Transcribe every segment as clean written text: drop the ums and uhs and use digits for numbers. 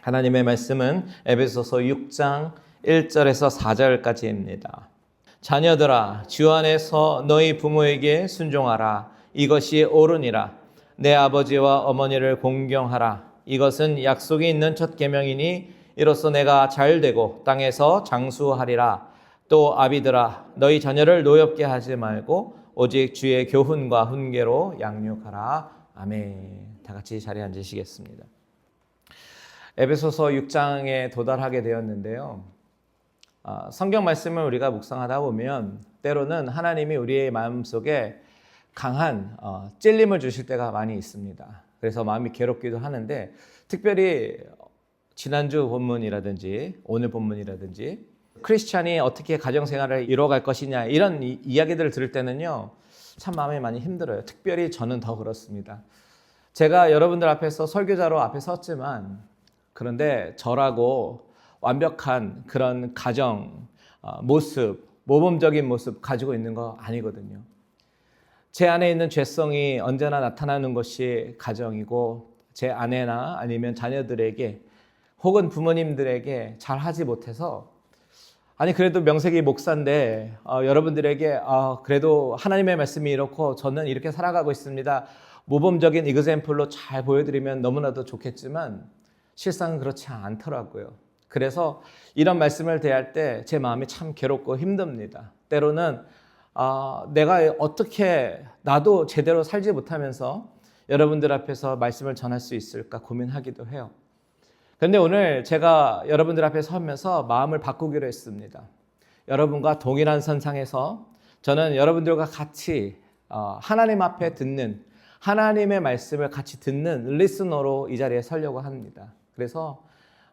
하나님의 말씀은 에베소서 6장 1절에서 4절까지입니다. 자녀들아, 주 안에서 너희 부모에게 순종하라. 이것이 옳으니라. 내 아버지와 어머니를 공경하라. 이것은 약속이 있는 첫 계명이니 이로써 내가 잘되고 땅에서 장수하리라. 또 아비들아, 너희 자녀를 노엽게 하지 말고 오직 주의 교훈과 훈계로 양육하라. 아멘. 다 같이 자리에 앉으시겠습니다. 에베소서 6장에 도달하게 되었는데요. 성경 말씀을 우리가 묵상하다 보면 때로는 하나님이 우리의 마음속에 강한 찔림을 주실 때가 많이 있습니다. 그래서 마음이 괴롭기도 하는데, 특별히 지난주 본문이라든지 오늘 본문이라든지 크리스찬이 어떻게 가정생활을 이루어갈 것이냐 이런 이야기들을 들을 때는요, 참 마음이 많이 힘들어요. 특별히 저는 더 그렇습니다. 제가 여러분들 앞에서 설교자로 앞에 섰지만, 그런데 저라고 완벽한 그런 가정 모습, 모범적인 모습 가지고 있는 거 아니거든요. 제 안에 있는 죄성이 언제나 나타나는 것이 가정이고, 제 아내나 아니면 자녀들에게 혹은 부모님들에게 잘 하지 못해서, 아니 그래도 명색이 목사인데 여러분들에게 그래도 하나님의 말씀이 이렇고 저는 이렇게 살아가고 있습니다, 모범적인 이그젬플로 잘 보여드리면 너무나도 좋겠지만 실상은 그렇지 않더라고요. 그래서 이런 말씀을 대할 때 제 마음이 참 괴롭고 힘듭니다. 때로는 내가 어떻게 나도 제대로 살지 못하면서 여러분들 앞에서 말씀을 전할 수 있을까 고민하기도 해요. 그런데 오늘 제가 여러분들 앞에 서면서 마음을 바꾸기로 했습니다. 여러분과 동일한 선상에서 저는 여러분들과 같이 하나님 앞에 듣는, 하나님의 말씀을 같이 듣는 리스너로 이 자리에 서려고 합니다. 그래서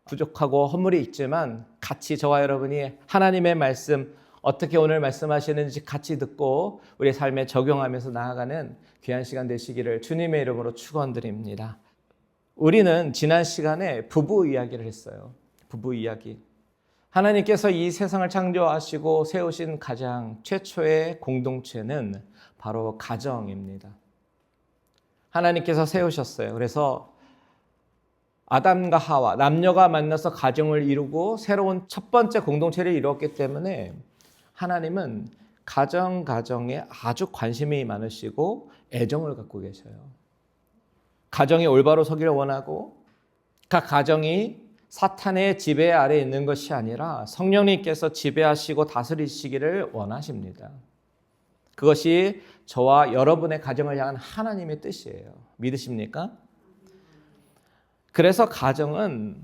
부족하고 허물이 있지만 같이 저와 여러분이 하나님의 말씀 어떻게 오늘 말씀하시는지 같이 듣고 우리의 삶에 적용하면서 나아가는 귀한 시간 되시기를 주님의 이름으로 축원드립니다. 우리는 지난 시간에 부부 이야기를 했어요. 부부 이야기. 하나님께서 이 세상을 창조하시고 세우신 가장 최초의 공동체는 바로 가정입니다. 하나님께서 세우셨어요. 그래서 아담과 하와, 남녀가 만나서 가정을 이루고 새로운 첫 번째 공동체를 이루었기 때문에 하나님은 가정에 아주 관심이 많으시고 애정을 갖고 계셔요. 가정이 올바로 서기를 원하고, 각 가정이 사탄의 지배 아래에 있는 것이 아니라 성령님께서 지배하시고 다스리시기를 원하십니다. 그것이 저와 여러분의 가정을 향한 하나님의 뜻이에요. 믿으십니까? 그래서 가정은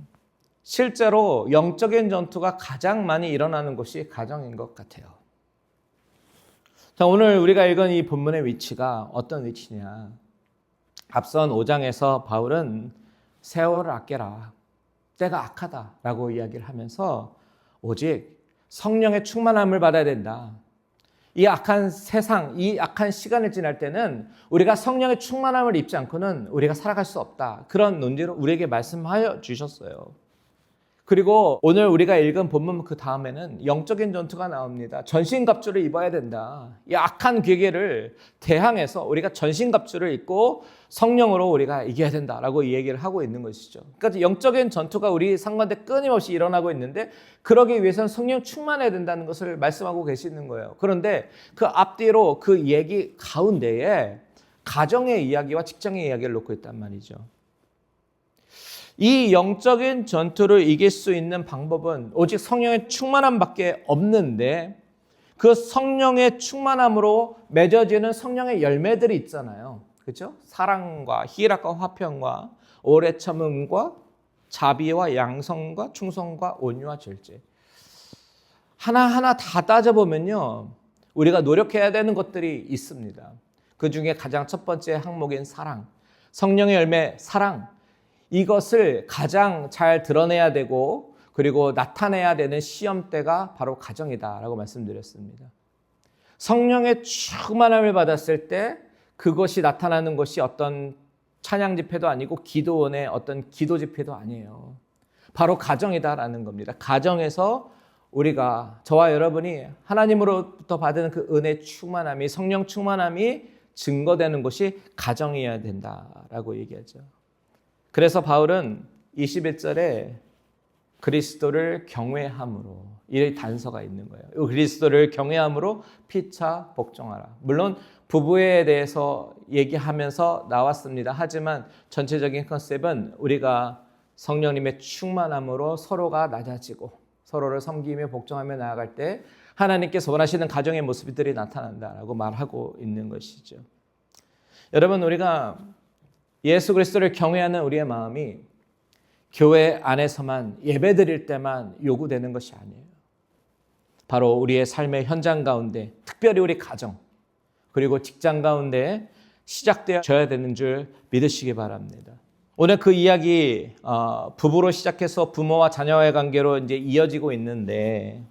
실제로 영적인 전투가 가장 많이 일어나는 곳이 가정인 것 같아요. 자, 오늘 우리가 읽은 이 본문의 위치가 어떤 위치냐? 앞선 5장에서 바울은 세월을 아껴라, 때가 악하다라고 이야기를 하면서 오직 성령의 충만함을 받아야 된다. 이 악한 세상, 이 악한 시간을 지날 때는 우리가 성령의 충만함을 입지 않고는 우리가 살아갈 수 없다. 그런 논지로 우리에게 말씀하여 주셨어요. 그리고 오늘 우리가 읽은 본문 그 다음에는 영적인 전투가 나옵니다. 전신갑주를 입어야 된다. 이 악한 괴계를 대항해서 우리가 전신갑주를 입고 성령으로 우리가 이겨야 된다라고 이 얘기를 하고 있는 것이죠. 그러니까 영적인 전투가 우리 상관에 끊임없이 일어나고 있는데, 그러기 위해서는 성령 충만해야 된다는 것을 말씀하고 계시는 거예요. 그런데 그 앞뒤로 그 얘기 가운데에 가정의 이야기와 직장의 이야기를 놓고 있단 말이죠. 이 영적인 전투를 이길 수 있는 방법은 오직 성령의 충만함밖에 없는데, 그 성령의 충만함으로 맺어지는 성령의 열매들이 있잖아요. 그렇죠? 사랑과 희락과 화평과 오래 참음과 자비와 양성과 충성과 온유와 절제. 하나하나 다 따져보면요, 우리가 노력해야 되는 것들이 있습니다. 그 중에 가장 첫 번째 항목인 사랑, 성령의 열매 사랑, 이것을 가장 잘 드러내야 되고 그리고 나타내야 되는 시험대가 바로 가정이다라고 말씀드렸습니다. 성령의 충만함을 받았을 때 그것이 나타나는 것이 어떤 찬양 집회도 아니고 기도원의 어떤 기도 집회도 아니에요. 바로 가정이다라는 겁니다. 가정에서 우리가, 저와 여러분이 하나님으로부터 받은 그 은혜 충만함이, 성령 충만함이 증거되는 것이 가정이어야 된다라고 얘기하죠. 그래서 바울은 21절에 그리스도를 경외함으로 이 단서가 있는 거예요. 그리스도를 경외함으로 피차 복종하라. 물론 부부에 대해서 얘기하면서 나왔습니다. 하지만 전체적인 컨셉은 우리가 성령님의 충만함으로 서로가 낮아지고 서로를 섬기며 복종하며 나아갈 때 하나님께서 원하시는 가정의 모습들이 나타난다라고 말하고 있는 것이죠. 여러분, 우리가 예수 그리스도를 경외하는 우리의 마음이 교회 안에서만 예배드릴 때만 요구되는 것이 아니에요. 바로 우리의 삶의 현장 가운데, 특별히 우리 가정, 그리고 직장 가운데 시작되어져야 되는 줄 믿으시기 바랍니다. 오늘 그 이야기 부부로 시작해서 부모와 자녀의 관계로 이제 이어지고 있는데,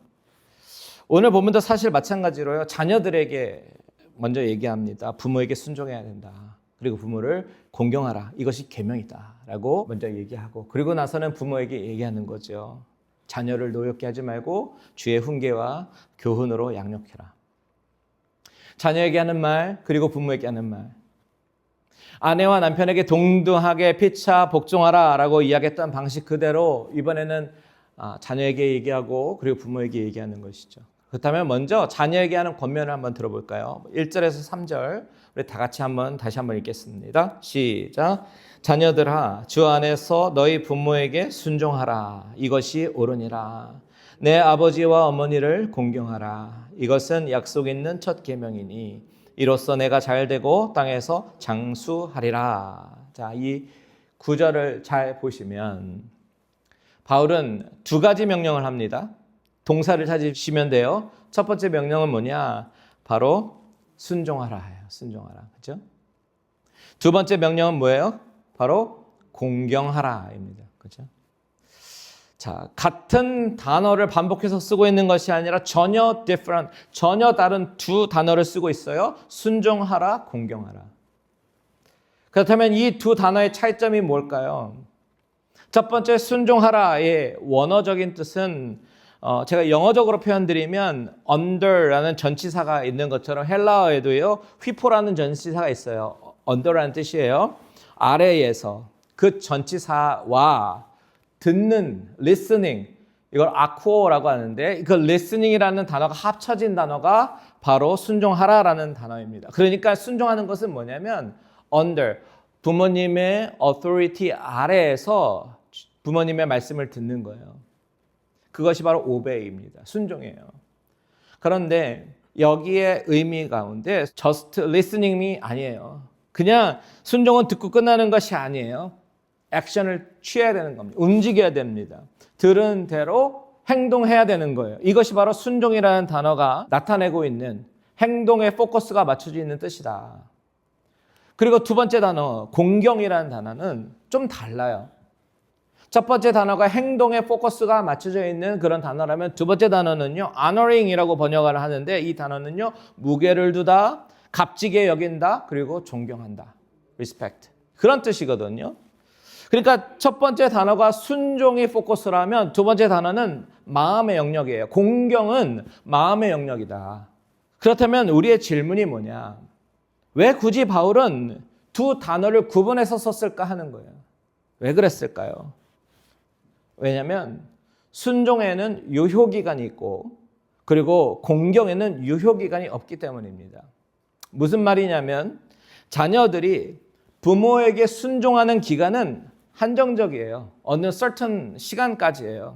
오늘 본문도 사실 마찬가지로요. 자녀들에게 먼저 얘기합니다. 부모에게 순종해야 된다. 그리고 부모를 공경하라. 이것이 계명이다라고 먼저 얘기하고, 그리고 나서는 부모에게 얘기하는 거죠. 자녀를 노엽게 하지 말고 주의 훈계와 교훈으로 양육해라. 자녀에게 하는 말, 그리고 부모에게 하는 말. 아내와 남편에게 동등하게 피차 복종하라 라고 이야기했던 방식 그대로 이번에는 자녀에게 얘기하고 그리고 부모에게 얘기하는 것이죠. 그렇다면 먼저 자녀에게 하는 권면을 한번 들어볼까요? 1절에서 3절 우리 다 같이 다시 한번 읽겠습니다. 시작. 자녀들아, 주 안에서 너희 부모에게 순종하라. 이것이 옳으니라. 내 아버지와 어머니를 공경하라. 이것은 약속 있는 첫 계명이니 이로써 내가 잘되고 땅에서 장수하리라. 자, 이 구절을 잘 보시면 바울은 두 가지 명령을 합니다. 동사를 찾으시면 돼요. 첫 번째 명령은 뭐냐? 바로 순종하라예요. 순종하라. 그렇죠? 두 번째 명령은 뭐예요? 바로 공경하라입니다. 그렇죠? 자, 같은 단어를 반복해서 쓰고 있는 것이 아니라 전혀 different, 전혀 다른 두 단어를 쓰고 있어요. 순종하라, 공경하라. 그렇다면 이 두 단어의 차이점이 뭘까요? 첫 번째 순종하라의 원어적인 뜻은 제가 영어적으로 표현드리면 under라는 전치사가 있는 것처럼 헬라어에도요. 휘포라는 전치사가 있어요. under라는 뜻이에요. 아래에서 그 전치사와 듣는, listening, 이걸 아쿠오라고 하는데 그 listening이라는 단어가 합쳐진 단어가 바로 순종하라라는 단어입니다. 그러니까 순종하는 것은 뭐냐면 under, 부모님의 authority 아래에서 부모님의 말씀을 듣는 거예요. 그것이 바로 obey입니다. 순종이에요. 그런데 여기에 의미 가운데 just listening이 아니에요. 그냥 순종은 듣고 끝나는 것이 아니에요. 액션을 취해야 되는 겁니다. 움직여야 됩니다. 들은 대로 행동해야 되는 거예요. 이것이 바로 순종이라는 단어가 나타내고 있는 행동의 포커스가 맞춰져 있는 뜻이다. 그리고 두 번째 단어, 공경이라는 단어는 좀 달라요. 첫 번째 단어가 행동의 포커스가 맞춰져 있는 그런 단어라면 두 번째 단어는요, honoring이라고 번역을 하는데 이 단어는요, 무게를 두다, 값지게 여긴다, 그리고 존경한다. respect. 그런 뜻이거든요. 그러니까 첫 번째 단어가 순종이 포커스라면 두 번째 단어는 마음의 영역이에요. 공경은 마음의 영역이다. 그렇다면 우리의 질문이 뭐냐? 왜 굳이 바울은 두 단어를 구분해서 썼을까 하는 거예요. 왜 그랬을까요? 왜냐하면 순종에는 유효기간이 있고 그리고 공경에는 유효기간이 없기 때문입니다. 무슨 말이냐면 자녀들이 부모에게 순종하는 기간은 한정적이에요. 어느 certain 시간까지예요.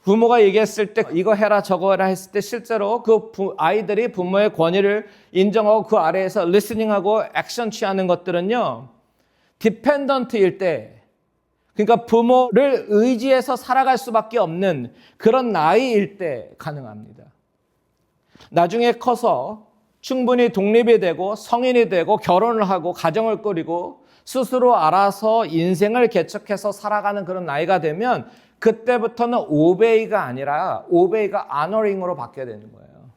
부모가 얘기했을 때 이거 해라 저거 해라 했을 때 실제로 그 아이들이 부모의 권위를 인정하고 그 아래에서 listening하고 액션 취하는 것들은요. dependent일 때, 그러니까 부모를 의지해서 살아갈 수밖에 없는 그런 나이일 때 가능합니다. 나중에 커서 충분히 독립이 되고 성인이 되고 결혼을 하고 가정을 꾸리고 스스로 알아서 인생을 개척해서 살아가는 그런 나이가 되면 그때부터는 오베이가 아니라 오베이가 honoring으로 바뀌어야 되는 거예요.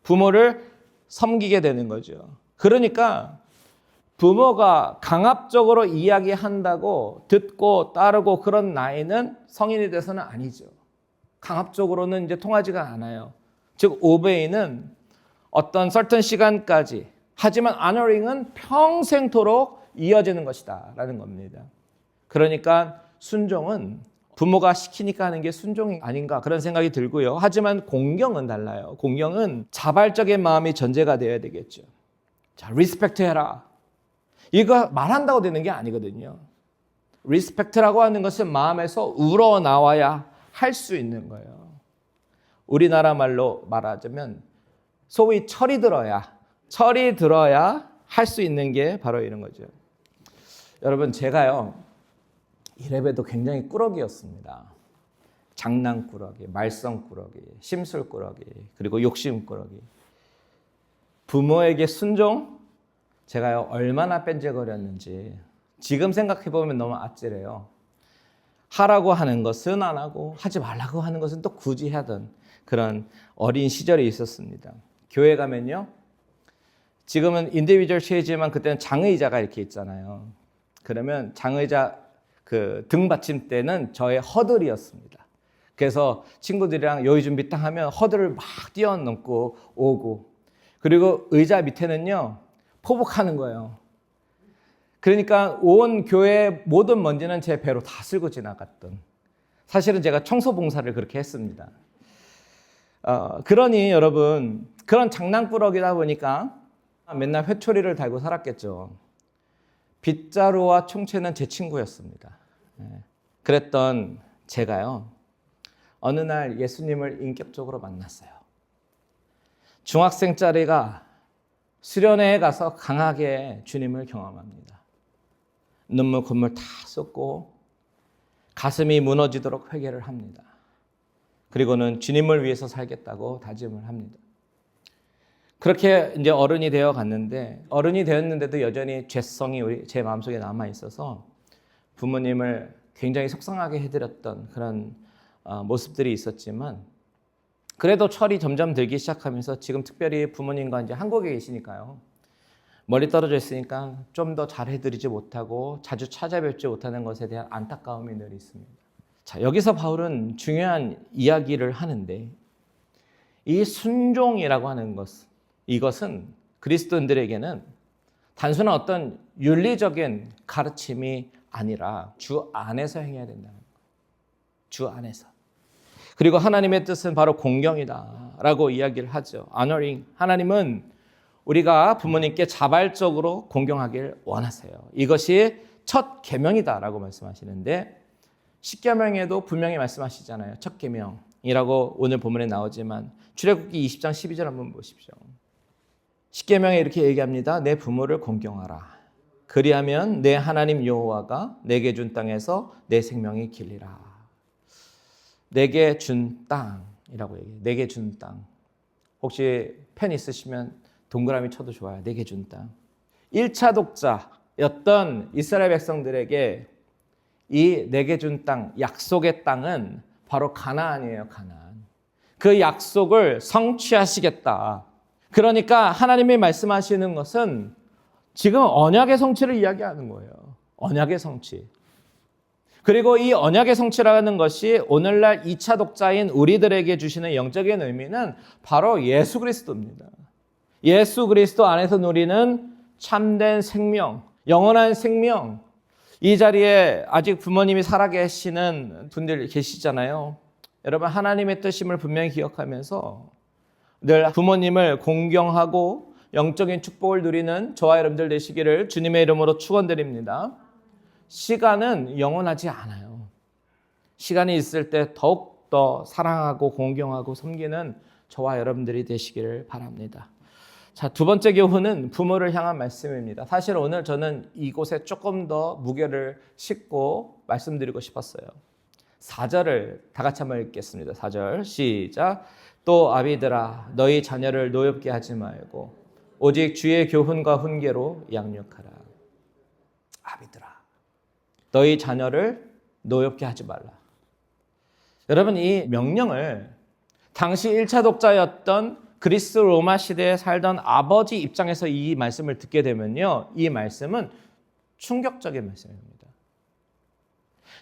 부모를 섬기게 되는 거죠. 그러니까 부모가 강압적으로 이야기한다고 듣고 따르고 그런 나이는 성인이 돼서는 아니죠. 강압적으로는 이제 통하지가 않아요. 즉 오베이는 어떤 certain 시간까지, 하지만 honoring은 평생토록 이어지는 것이다 라는 겁니다. 그러니까 순종은 부모가 시키니까 하는 게 순종이 아닌가 그런 생각이 들고요. 하지만 공경은 달라요. 공경은 자발적인 마음이 전제가 되어야 되겠죠. 자, 리스펙트 해라. 이거 말한다고 되는 게 아니거든요. 리스펙트라고 하는 것은 마음에서 우러나와야 할 수 있는 거예요. 우리나라 말로 말하자면 소위 철이 들어야 할 수 있는 게 바로 이런 거죠. 여러분, 제가요 이래봬도 굉장히 꾸러기였습니다. 장난꾸러기, 말썽꾸러기, 심술꾸러기, 그리고 욕심꾸러기. 부모에게 순종, 제가요 얼마나 뺀질거렸는지 지금 생각해보면 너무 아찔해요. 하라고 하는 것은 안 하고 하지 말라고 하는 것은 또 굳이 하던 그런 어린 시절이 있었습니다. 교회 가면요, 지금은 인디비주얼 체이지만 그때는 장의자가 이렇게 있잖아요. 그러면 장의자 그 등받침대는 저의 허들이었습니다. 그래서 친구들이랑 요리 준비 딱 하면 허들을 막 뛰어넘고 오고, 그리고 의자 밑에는요 포복하는 거예요. 그러니까 온 교회 모든 먼지는 제 배로 다 쓸고 지나갔던, 사실은 제가 청소봉사를 그렇게 했습니다. 그러니 여러분, 그런 장난꾸러기다 보니까 맨날 회초리를 달고 살았겠죠. 빗자루와 총채는 제 친구였습니다. 그랬던 제가요 어느 날 예수님을 인격적으로 만났어요. 중학생짜리가 수련회에 가서 강하게 주님을 경험합니다. 눈물 콧물 다 쏟고 가슴이 무너지도록 회개를 합니다. 그리고는 주님을 위해서 살겠다고 다짐을 합니다. 그렇게 이제 어른이 되어 갔는데, 어른이 되었는데도 여전히 죄성이 제 마음속에 남아 있어서 부모님을 굉장히 속상하게 해드렸던 그런 모습들이 있었지만, 그래도 철이 점점 들기 시작하면서 지금 특별히 부모님과 이제 한국에 계시니까요, 멀리 떨어져 있으니까 좀 더 잘해드리지 못하고 자주 찾아뵙지 못하는 것에 대한 안타까움이 늘 있습니다. 자, 여기서 바울은 중요한 이야기를 하는데, 이 순종이라고 하는 것, 이것은 그리스도인들에게는 단순한 어떤 윤리적인 가르침이 아니라 주 안에서 행해야 된다는 거예요. 주 안에서. 그리고 하나님의 뜻은 바로 공경이다라고 이야기를 하죠. honoring. 하나님은 우리가 부모님께 자발적으로 공경하길 원하세요. 이것이 첫 계명이다라고 말씀하시는데, 십계명에도 분명히 말씀하시잖아요. 첫 계명이라고 오늘 본문에 나오지만 출애굽기 20장 12절 한번 보십시오. 십계명에 이렇게 얘기합니다. 내 부모를 공경하라. 그리하면 내 하나님 여호와가 내게 준 땅에서 내 생명이 길리라. 내게 준 땅이라고 얘기해요. 내게 준 땅. 혹시 펜 있으시면 동그라미 쳐도 좋아요. 내게 준 땅. 1차 독자였던 이스라엘 백성들에게 이 내게 준 땅, 약속의 땅은 바로 가나안이에요. 가나안. 그 약속을 성취하시겠다. 그러니까 하나님이 말씀하시는 것은 지금 언약의 성취를 이야기하는 거예요. 언약의 성취. 그리고 이 언약의 성취라는 것이 오늘날 2차 독자인 우리들에게 주시는 영적인 의미는 바로 예수 그리스도입니다. 예수 그리스도 안에서 누리는 참된 생명, 영원한 생명. 이 자리에 아직 부모님이 살아계시는 분들 계시잖아요. 여러분, 하나님의 뜻임을 분명히 기억하면서 늘 부모님을 공경하고 영적인 축복을 누리는 저와 여러분들 되시기를 주님의 이름으로 축원드립니다. 시간은 영원하지 않아요. 시간이 있을 때 더욱더 사랑하고 공경하고 섬기는 저와 여러분들이 되시기를 바랍니다. 자, 두 번째 교훈은 부모를 향한 말씀입니다. 사실 오늘 저는 이곳에 조금 더 무게를 싣고 말씀드리고 싶었어요. 4절을 다 같이 한번 읽겠습니다. 4절 시작. 또 아비들아 너희 자녀를 노엽게 하지 말고 오직 주의 교훈과 훈계로 양육하라. 아비들아 너희 자녀를 노엽게 하지 말라. 여러분, 이 명령을 당시 1차 독자였던 그리스 로마 시대에 살던 아버지 입장에서 이 말씀을 듣게 되면요, 이 말씀은 충격적인 말씀입니다.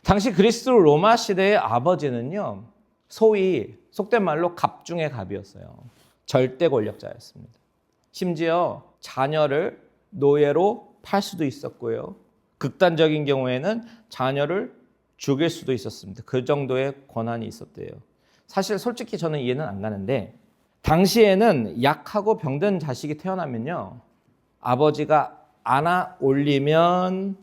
당시 그리스 로마 시대의 아버지는요, 소위 속된 말로 갑 중의 갑이었어요. 절대 권력자였습니다. 심지어 자녀를 노예로 팔 수도 있었고요. 극단적인 경우에는 자녀를 죽일 수도 있었습니다. 그 정도의 권한이 있었대요. 사실 솔직히 저는 이해는 안 가는데 당시에는 약하고 병든 자식이 태어나면요, 아버지가 안아 올리면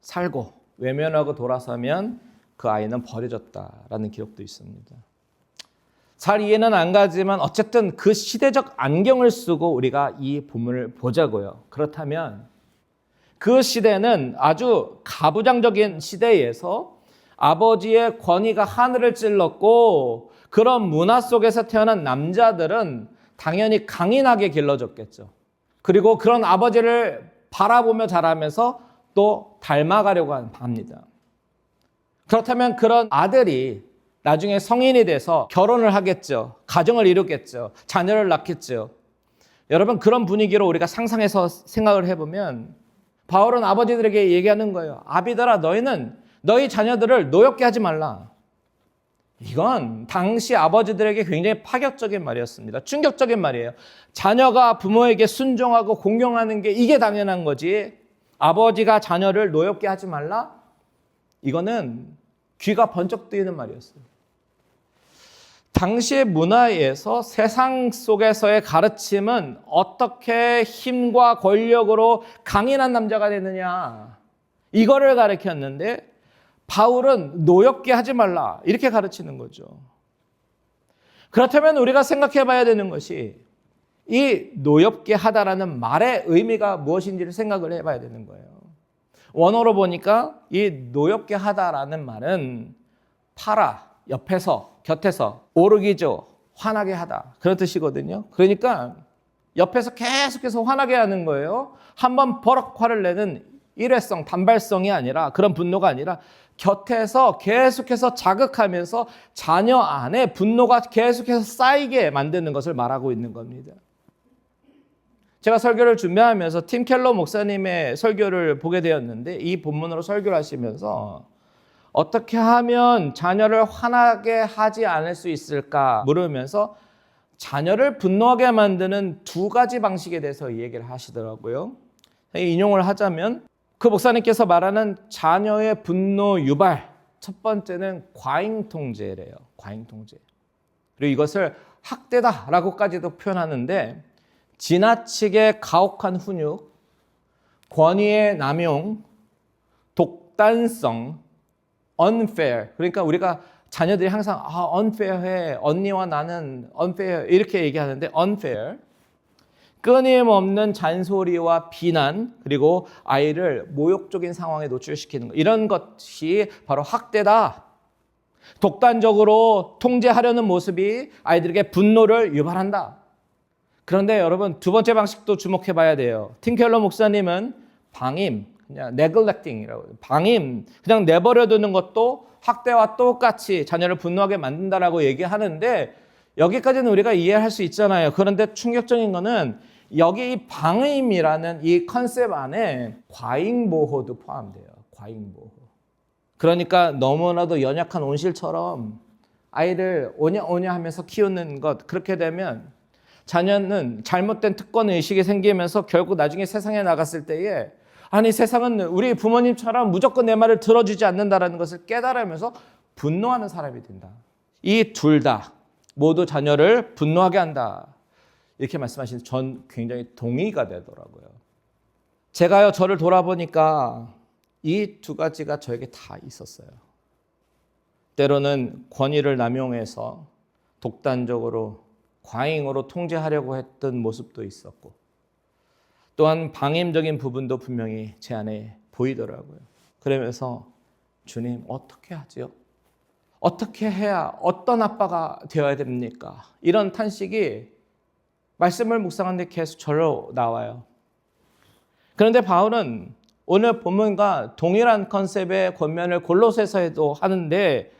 살고 외면하고 돌아서면 그 아이는 버려졌다라는 기록도 있습니다. 잘 이해는 안 가지만 어쨌든 그 시대적 안경을 쓰고 우리가 이 본문을 보자고요. 그렇다면 그 시대는 아주 가부장적인 시대에서 아버지의 권위가 하늘을 찔렀고 그런 문화 속에서 태어난 남자들은 당연히 강인하게 길러졌겠죠. 그리고 그런 아버지를 바라보며 자라면서 또 닮아가려고 합니다. 그렇다면 그런 아들이 나중에 성인이 돼서 결혼을 하겠죠. 가정을 이루겠죠. 자녀를 낳겠죠. 여러분, 그런 분위기로 우리가 상상해서 생각을 해보면 바울은 아버지들에게 얘기하는 거예요. 아비들아, 너희는 너희 자녀들을 노엽게 하지 말라. 이건 당시 아버지들에게 굉장히 파격적인 말이었습니다. 충격적인 말이에요. 자녀가 부모에게 순종하고 공경하는 게 이게 당연한 거지. 아버지가 자녀를 노엽게 하지 말라? 이거는 귀가 번쩍 뜨이는 말이었어요. 당시의 문화에서 세상 속에서의 가르침은 어떻게 힘과 권력으로 강인한 남자가 되느냐, 이거를 가르쳤는데 바울은 노엽게 하지 말라 이렇게 가르치는 거죠. 그렇다면 우리가 생각해 봐야 되는 것이 이 노엽게 하다라는 말의 의미가 무엇인지를 생각을 해봐야 되는 거예요. 원어로 보니까 이 노엽게 하다라는 말은 팔아, 옆에서, 곁에서, 오르기죠, 화나게 하다, 그런 뜻이거든요. 그러니까 옆에서 계속해서 화나게 하는 거예요. 한번 버럭 화를 내는 일회성, 단발성이 아니라, 그런 분노가 아니라 곁에서 계속해서 자극하면서 자녀 안에 분노가 계속해서 쌓이게 만드는 것을 말하고 있는 겁니다. 제가 설교를 준비하면서 팀 켈러 목사님의 설교를 보게 되었는데 이 본문으로 설교를 하시면서 어떻게 하면 자녀를 화나게 하지 않을 수 있을까 물으면서 자녀를 분노하게 만드는 두 가지 방식에 대해서 얘기를 하시더라고요. 인용을 하자면 그 목사님께서 말하는 자녀의 분노 유발, 첫 번째는 과잉 통제래요. 과잉 통제. 그리고 이것을 학대다라고까지도 표현하는데 지나치게 가혹한 훈육, 권위의 남용, 독단성, unfair. 그러니까 우리가 자녀들이 항상 unfair해, 언니와 나는 unfair 이렇게 얘기하는데 unfair. 끊임없는 잔소리와 비난, 그리고 아이를 모욕적인 상황에 노출시키는 것, 이런 것이 바로 학대다. 독단적으로 통제하려는 모습이 아이들에게 분노를 유발한다. 그런데 여러분, 두 번째 방식도 주목해 봐야 돼요. 팀 켈러 목사님은 방임, 그냥 neglecting이라고 해요. 방임, 그냥 내버려 두는 것도 학대와 똑같이 자녀를 분노하게 만든다라고 얘기하는데 여기까지는 우리가 이해할 수 있잖아요. 그런데 충격적인 거는 여기 이 방임이라는 이 컨셉 안에 과잉보호도 포함돼요. 과잉보호. 그러니까 너무나도 연약한 온실처럼 아이를 오냐오냐 하면서 키우는 것, 그렇게 되면 자녀는 잘못된 특권 의식이 생기면서 결국 나중에 세상에 나갔을 때에 아니 세상은 우리 부모님처럼 무조건 내 말을 들어주지 않는다라는 것을 깨달으면서 분노하는 사람이 된다. 이 둘 다 모두 자녀를 분노하게 한다. 이렇게 말씀하시는데 전 굉장히 동의가 되더라고요. 제가요, 저를 돌아보니까 이 두 가지가 저에게 다 있었어요. 때로는 권위를 남용해서 독단적으로 과잉으로 통제하려고 했던 모습도 있었고 또한 방임적인 부분도 분명히 제 안에 보이더라고요. 그러면서 주님 어떻게 하지요? 어떻게 해야 어떤 아빠가 되어야 됩니까? 이런 탄식이 말씀을 묵상하는데 계속 절로 나와요. 그런데 바울은 오늘 본문과 동일한 컨셉의 권면을 골로새서에도 하는데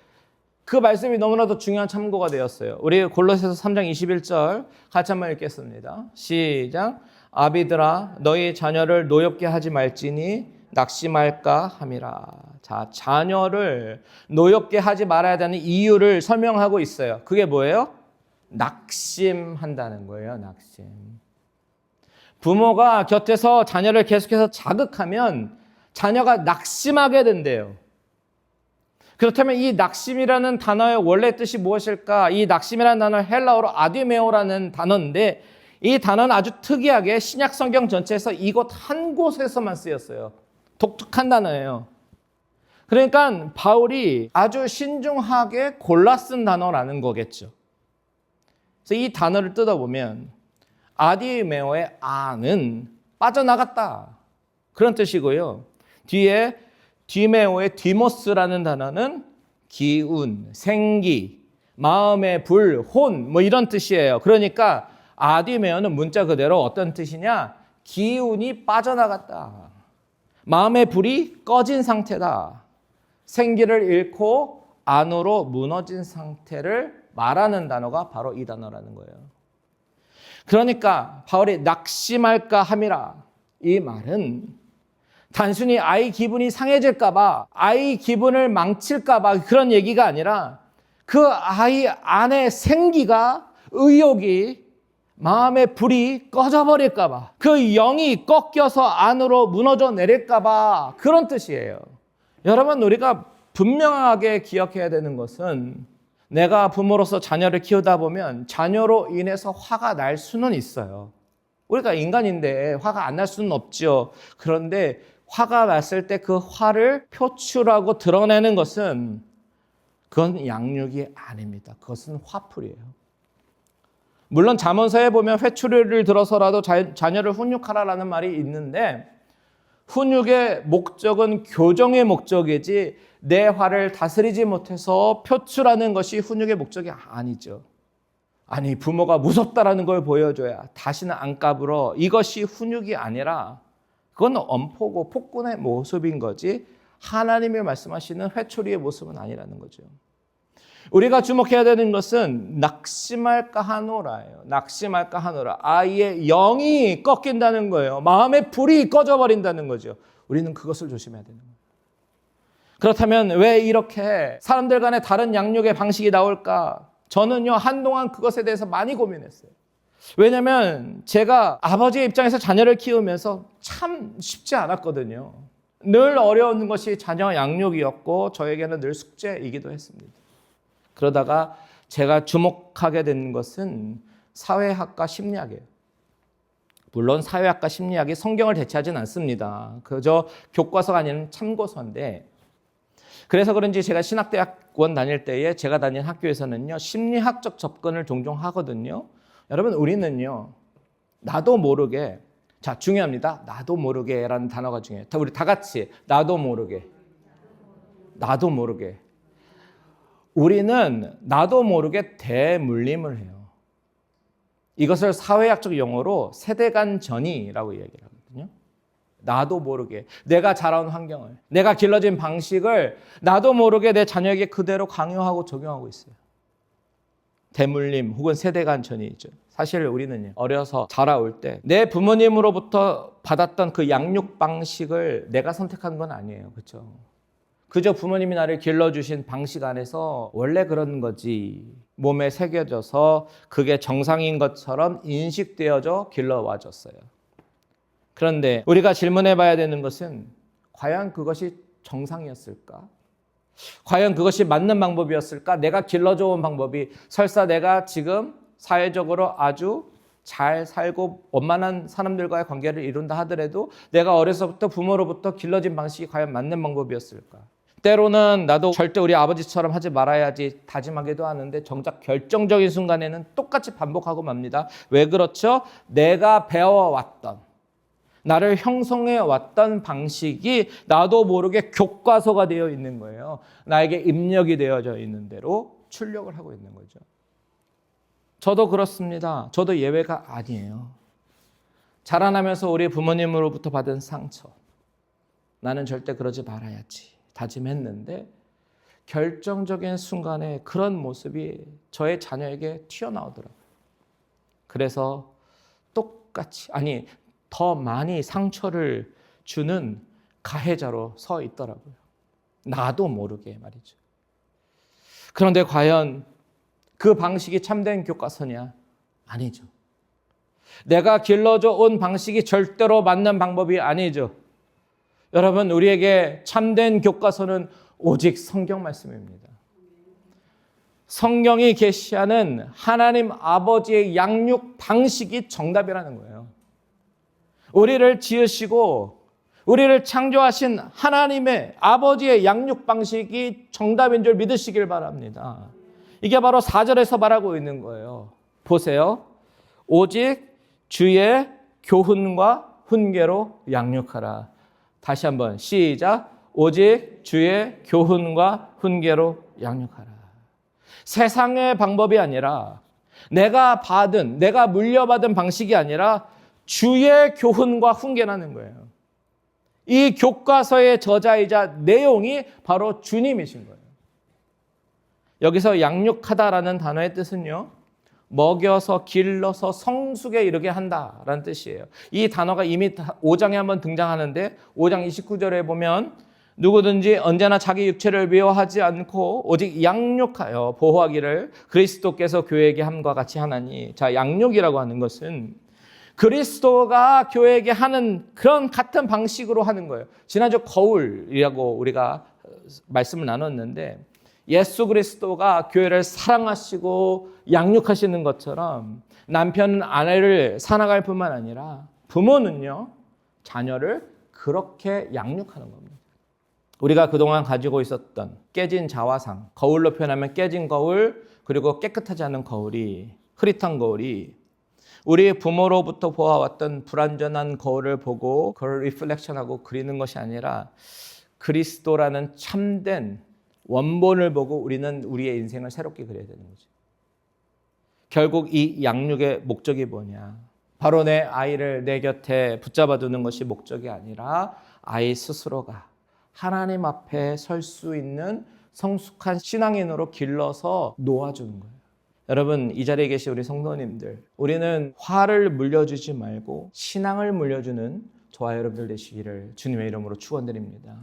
그 말씀이 너무나도 중요한 참고가 되었어요. 우리 골로새서 3장 21절 같이 한번 읽겠습니다. 시작. 아비들아 너희 자녀를 노엽게 하지 말지니 낙심할까 함이라. 자, 자녀를 노엽게 하지 말아야 되는 이유를 설명하고 있어요. 그게 뭐예요? 낙심한다는 거예요. 낙심. 부모가 곁에서 자녀를 계속해서 자극하면 자녀가 낙심하게 된대요. 그렇다면 이 낙심이라는 단어의 원래 뜻이 무엇일까? 이 낙심이라는 단어는 헬라어로 아디메오라는 단어인데 이 단어는 아주 특이하게 신약 성경 전체에서 이곳 한 곳에서만 쓰였어요. 독특한 단어예요. 그러니까 바울이 아주 신중하게 골라 쓴 단어라는 거겠죠. 그래서 이 단어를 뜯어보면 아디메오의 아는 빠져나갔다. 그런 뜻이고요. 뒤에 디메오의 디모스라는 단어는 기운, 생기, 마음의 불, 혼 뭐 이런 뜻이에요. 그러니까 아디메오는 문자 그대로 어떤 뜻이냐? 기운이 빠져나갔다. 마음의 불이 꺼진 상태다. 생기를 잃고 안으로 무너진 상태를 말하는 단어가 바로 이 단어라는 거예요. 그러니까 바울이 낙심할까 함이라. 이 말은 단순히 아이 기분이 상해질까 봐, 아이 기분을 망칠까 봐 그런 얘기가 아니라 그 아이 안에 생기가, 의욕이, 마음의 불이 꺼져버릴까 봐, 그 영이 꺾여서 안으로 무너져 내릴까 봐 그런 뜻이에요. 여러분, 우리가 분명하게 기억해야 되는 것은 내가 부모로서 자녀를 키우다 보면 자녀로 인해서 화가 날 수는 있어요. 우리가 인간인데 화가 안 날 수는 없죠. 그런데 화가 났을 때 그 화를 표출하고 드러내는 것은 그건 양육이 아닙니다. 그것은 화풀이에요. 물론 잠언서에 보면 회초리를 들어서라도 자녀를 훈육하라라는 말이 있는데 훈육의 목적은 교정의 목적이지 내 화를 다스리지 못해서 표출하는 것이 훈육의 목적이 아니죠. 아니, 부모가 무섭다라는 걸 보여줘야 다시는 안 까불어. 이것이 훈육이 아니라 그건 엄포고 폭군의 모습인 거지 하나님이 말씀하시는 회초리의 모습은 아니라는 거죠. 우리가 주목해야 되는 것은 낙심할까 하노라예요. 낙심할까 하노라. 아이의 영이 꺾인다는 거예요. 마음의 불이 꺼져버린다는 거죠. 우리는 그것을 조심해야 되는 거예요. 그렇다면 왜 이렇게 사람들 간에 다른 양육의 방식이 나올까? 저는요, 한동안 그것에 대해서 많이 고민했어요. 왜냐하면 제가 아버지의 입장에서 자녀를 키우면서 참 쉽지 않았거든요. 늘 어려운 것이 자녀 양육이었고 저에게는 늘 숙제이기도 했습니다. 그러다가 제가 주목하게 된 것은 사회학과 심리학이에요. 물론 사회학과 심리학이 성경을 대체하진 않습니다. 그저 교과서가 아닌 참고서인데, 그래서 그런지 제가 신학대학원 다닐 때에 제가 다닌 학교에서는요, 심리학적 접근을 종종 하거든요. 여러분, 우리는요, 나도 모르게, 자, 중요합니다. 나도 모르게라는 단어가 중요해요. 우리 다 같이 나도 모르게. 나도 모르게. 우리는 나도 모르게 대물림을 해요. 이것을 사회학적 용어로 세대 간 전이라고 얘기를 하거든요. 나도 모르게 내가 자라온 환경을, 내가 길러진 방식을 나도 모르게 내 자녀에게 그대로 강요하고 적용하고 있어요. 대물림 혹은 세대 간 전이죠. 사실 우리는 어려서 자라올 때 내 부모님으로부터 받았던 그 양육 방식을 내가 선택한 건 아니에요. 그렇죠? 그저 부모님이 나를 길러주신 방식 안에서 원래 그런 거지 몸에 새겨져서 그게 정상인 것처럼 인식되어져 길러와줬어요. 그런데 우리가 질문해 봐야 되는 것은 과연 그것이 정상이었을까? 과연 그것이 맞는 방법이었을까? 내가 길러줘 온 방법이 설사 내가 지금 사회적으로 아주 잘 살고 원만한 사람들과의 관계를 이룬다 하더라도 내가 어려서부터 부모로부터 길러진 방식이 과연 맞는 방법이었을까? 때로는 나도 절대 우리 아버지처럼 하지 말아야지 다짐하기도 하는데 정작 결정적인 순간에는 똑같이 반복하고 맙니다. 왜 그렇죠? 내가 배워왔던, 나를 형성해 왔던 방식이 나도 모르게 교과서가 되어 있는 거예요. 나에게 입력이 되어져 있는 대로 출력을 하고 있는 거죠. 저도 그렇습니다. 저도 예외가 아니에요. 자라나면서 우리 부모님으로부터 받은 상처, 나는 절대 그러지 말아야지 다짐했는데 결정적인 순간에 그런 모습이 저의 자녀에게 튀어나오더라고요. 그래서 똑같이, 아니 더 많이 상처를 주는 가해자로 서 있더라고요. 나도 모르게 말이죠. 그런데 과연 그 방식이 참된 교과서냐? 아니죠. 내가 길러져 온 방식이 절대로 맞는 방법이 아니죠. 여러분, 우리에게 참된 교과서는 오직 성경 말씀입니다. 성경이 계시하는 하나님 아버지의 양육 방식이 정답이라는 거예요. 우리를 지으시고 우리를 창조하신 하나님의 아버지의 양육 방식이 정답인 줄 믿으시길 바랍니다. 이게 바로 4절에서 말하고 있는 거예요. 보세요. 오직 주의 교훈과 훈계로 양육하라. 다시 한번 시작. 오직 주의 교훈과 훈계로 양육하라. 세상의 방법이 아니라 내가 물려받은 방식이 아니라 주의 교훈과 훈계라는 거예요. 이 교과서의 저자이자 내용이 바로 주님이신 거예요. 여기서 양육하다라는 단어의 뜻은요, 먹여서 길러서 성숙에 이르게 한다라는 뜻이에요. 이 단어가 이미 5장에 한번 등장하는데 5장 29절에 보면 누구든지 언제나 자기 육체를 미워하지 않고 오직 양육하여 보호하기를 그리스도께서 교회에게 함과 같이 하나니. 자, 양육이라고 하는 것은 그리스도가 교회에게 하는 그런 같은 방식으로 하는 거예요. 지난주 거울이라고 우리가 말씀을 나눴는데 예수 그리스도가 교회를 사랑하시고 양육하시는 것처럼 남편은 아내를 사랑할 뿐만 아니라 부모는요, 자녀를 그렇게 양육하는 겁니다. 우리가 그동안 가지고 있었던 깨진 자화상, 거울로 표현하면 깨진 거울, 그리고 깨끗하지 않은 거울이, 흐릿한 거울이 우리 부모로부터 보아왔던 불완전한 거울을 보고 그걸 리플렉션하고 그리는 것이 아니라 그리스도라는 참된 원본을 보고 우리는 우리의 인생을 새롭게 그려야 되는 거죠. 결국 이 양육의 목적이 뭐냐? 바로 내 아이를 내 곁에 붙잡아 두는 것이 목적이 아니라 아이 스스로가 하나님 앞에 설 수 있는 성숙한 신앙인으로 길러서 놓아주는 거예요. 여러분, 이 자리에 계신 우리 성도님들, 우리는 화를 물려주지 말고 신앙을 물려주는 저와 여러분들 되시기를 주님의 이름으로 축원드립니다.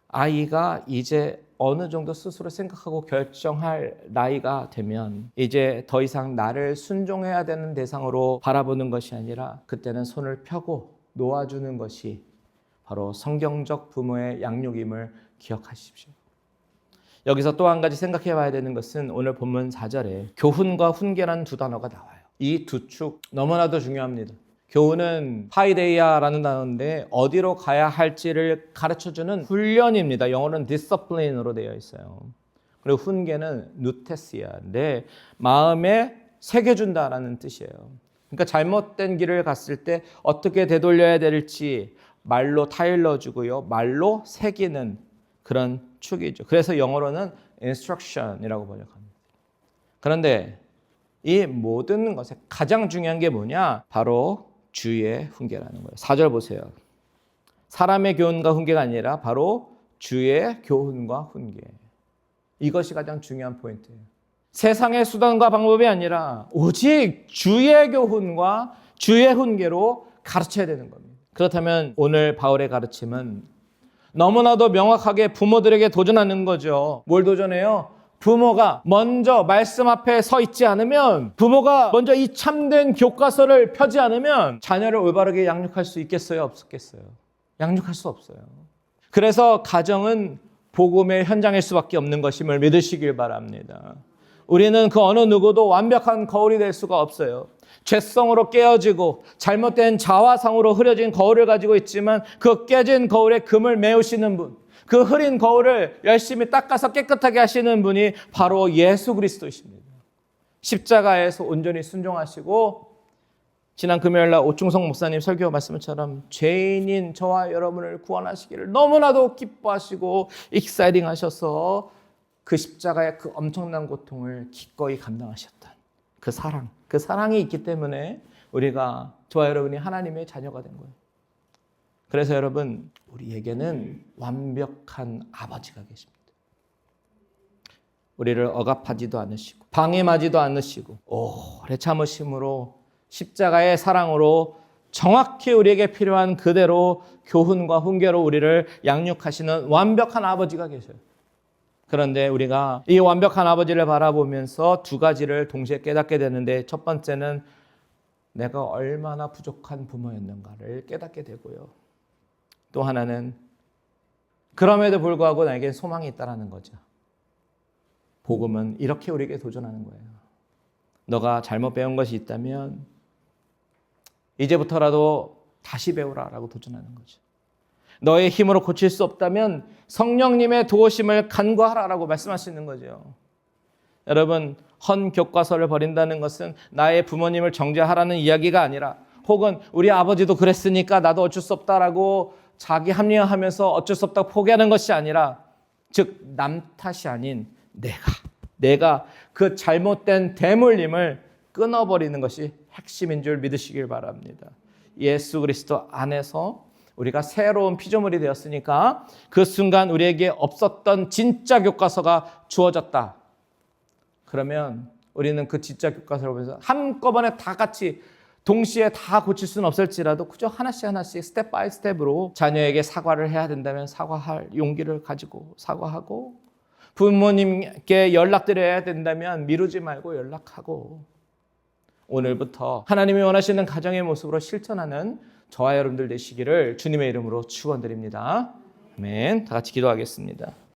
아이가 이제 어느 정도 스스로 생각하고 결정할 나이가 되면 이제 더 이상 나를 순종해야 되는 대상으로 바라보는 것이 아니라 그때는 손을 펴고 놓아주는 것이 바로 성경적 부모의 양육임을 기억하십시오. 여기서 또 한 가지 생각해 봐야 되는 것은 오늘 본문 4절에 교훈과 훈계라는 두 단어가 나와요. 이 두 축 너무나도 중요합니다. 교훈은 파이데이아라는 단어인데 어디로 가야 할지를 가르쳐주는 훈련입니다. 영어로는 discipline으로 되어 있어요. 그리고 훈계는 누테시아인데 마음에 새겨준다라는 뜻이에요. 그러니까 잘못된 길을 갔을 때 어떻게 되돌려야 될지 말로 타일러주고요, 말로 새기는 그런 축이죠. 그래서 영어로는 instruction이라고 번역합니다. 그런데 이 모든 것에 가장 중요한 게 뭐냐? 바로 주의 훈계라는 거예요. 4절 보세요. 사람의 교훈과 훈계가 아니라 바로 주의 교훈과 훈계. 이것이 가장 중요한 포인트예요. 세상의 수단과 방법이 아니라 오직 주의 교훈과 주의 훈계로 가르쳐야 되는 겁니다. 그렇다면 오늘 바울의 가르침은 너무나도 명확하게 부모들에게 도전하는 거죠. 뭘 도전해요? 부모가 먼저 말씀 앞에 서 있지 않으면, 부모가 먼저 이 참된 교과서를 펴지 않으면 자녀를 올바르게 양육할 수 있겠어요? 없겠어요? 양육할 수 없어요. 그래서 가정은 복음의 현장일 수밖에 없는 것임을 믿으시길 바랍니다. 우리는 그 어느 누구도 완벽한 거울이 될 수가 없어요. 죄성으로 깨어지고 잘못된 자화상으로 흐려진 거울을 가지고 있지만 그 깨진 거울에 금을 메우시는 분, 그 흐린 거울을 열심히 닦아서 깨끗하게 하시는 분이 바로 예수 그리스도이십니다. 십자가에서 온전히 순종하시고 지난 금요일날 오충성 목사님 설교 말씀처럼 죄인인 저와 여러분을 구원하시기를 너무나도 기뻐하시고 익사이딩 하셔서 그 십자가의 그 엄청난 고통을 기꺼이 감당하셨던 그 사랑이 있기 때문에 우리가, 저와 여러분이 하나님의 자녀가 된 거예요. 그래서 여러분, 우리에게는 완벽한 아버지가 계십니다. 우리를 억압하지도 않으시고 방임하지도 않으시고 오래 참으심으로 십자가의 사랑으로 정확히 우리에게 필요한 그대로 교훈과 훈계로 우리를 양육하시는 완벽한 아버지가 계셔요. 그런데 우리가 이 완벽한 아버지를 바라보면서 두 가지를 동시에 깨닫게 되는데, 첫 번째는 내가 얼마나 부족한 부모였는가를 깨닫게 되고요. 또 하나는 그럼에도 불구하고 나에게 소망이 있다는 거죠. 복음은 이렇게 우리에게 도전하는 거예요. 너가 잘못 배운 것이 있다면 이제부터라도 다시 배우라라고 도전하는 거죠. 너의 힘으로 고칠 수 없다면 성령님의 도우심을 간구하라라고 말씀하시는 거죠. 여러분, 헌 교과서를 버린다는 것은 나의 부모님을 정죄하라는 이야기가 아니라, 혹은 우리 아버지도 그랬으니까 나도 어쩔 수 없다라고 자기 합리화하면서 어쩔 수 없다고 포기하는 것이 아니라, 즉 남 탓이 아닌 내가 그 잘못된 대물림을 끊어버리는 것이 핵심인 줄 믿으시길 바랍니다. 예수 그리스도 안에서 우리가 새로운 피조물이 되었으니까 그 순간 우리에게 없었던 진짜 교과서가 주어졌다. 그러면 우리는 그 진짜 교과서를 보면서 한꺼번에 다 같이 동시에 다 고칠 수는 없을지라도 그저 하나씩 스텝 바이 스텝으로 자녀에게 사과를 해야 된다면 사과할 용기를 가지고 사과하고, 부모님께 연락드려야 된다면 미루지 말고 연락하고, 오늘부터 하나님이 원하시는 가정의 모습으로 실천하는 저와 여러분들 되시기를 주님의 이름으로 축원드립니다. 아멘. 다 같이 기도하겠습니다.